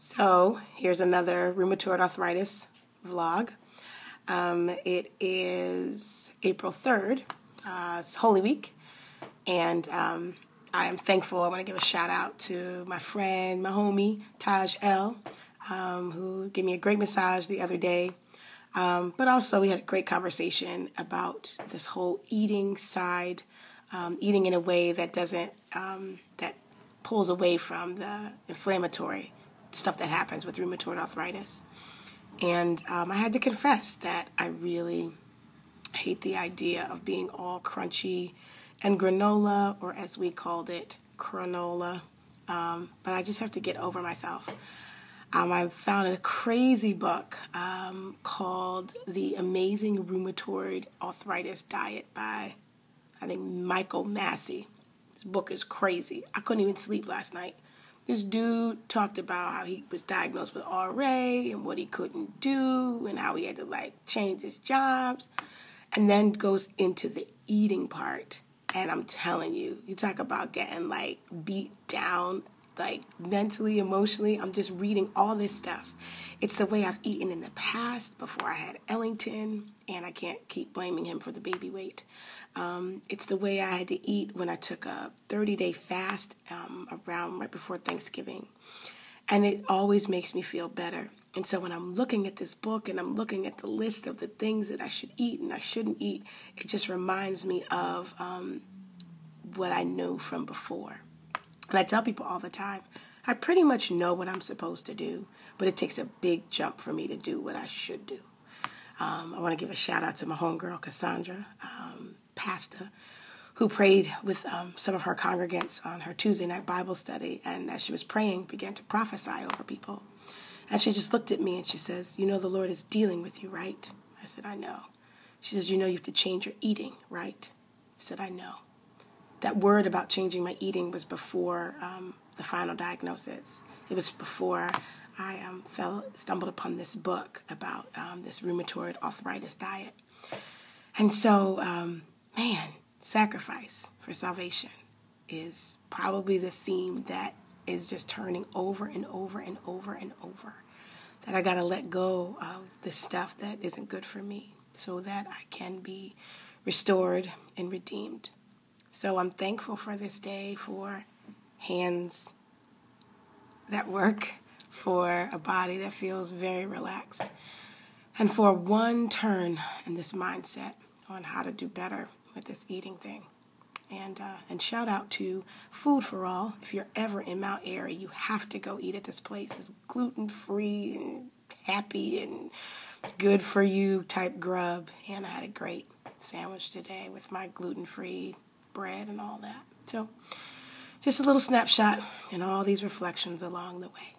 So here's another rheumatoid arthritis vlog. It is April 3rd. It's Holy Week, and I am thankful. I want to give a shout out to my friend, my homie, Taj L, who gave me a great massage the other day. But also we had a great conversation about this whole eating side, eating in a way that doesn't, that pulls away from the inflammatory stuff that happens with rheumatoid arthritis. And I had to confess that I really hate the idea of being all crunchy and granola, or as we called it, cranola. But I just have to get over myself. I found a crazy book called The Amazing Rheumatoid Arthritis Diet by, I think, Michael Massey. This book is crazy. I couldn't even sleep last night. This dude talked about how he was diagnosed with RA and what he couldn't do and how he had to change his jobs, and then goes into the eating part. And I'm telling you, you talk about getting beat down, mentally, emotionally. I'm just reading all this stuff. It's the way I've eaten in the past before I had Ellington, and I can't keep blaming him for the baby weight. It's the way I had to eat when I took a 30-day fast around right before Thanksgiving. And it always makes me feel better. And so when I'm looking at this book and I'm looking at the list of the things that I should eat and I shouldn't eat, it just reminds me of what I knew from before. And I tell people all the time, I pretty much know what I'm supposed to do, but it takes a big jump for me to do what I should do. I want to give a shout out to my homegirl, Cassandra, pastor, who prayed with some of her congregants on her Tuesday night Bible study, and as she was praying, began to prophesy over people. And she just looked at me and she says, "You know the Lord is dealing with you, right?" I said, "I know." She says, "You know you have to change your eating, right?" I said, "I know." That word about changing my eating was before the final diagnosis. It was before I stumbled upon this book about this rheumatoid arthritis diet. And so, sacrifice for salvation is probably the theme that is just turning over and over and over and over. That I got to let go of the stuff that isn't good for me so that I can be restored and redeemed. So I'm thankful for this day, for hands that work, for a body that feels very relaxed, and for one turn in this mindset on how to do better with this eating thing. And shout out to Food for All. If you're ever in Mount Airy, you have to go eat at this place. It's gluten-free and happy and good for you type grub. And I had a great sandwich today with my gluten-free bread and all that. So just a little snapshot and all these reflections along the way.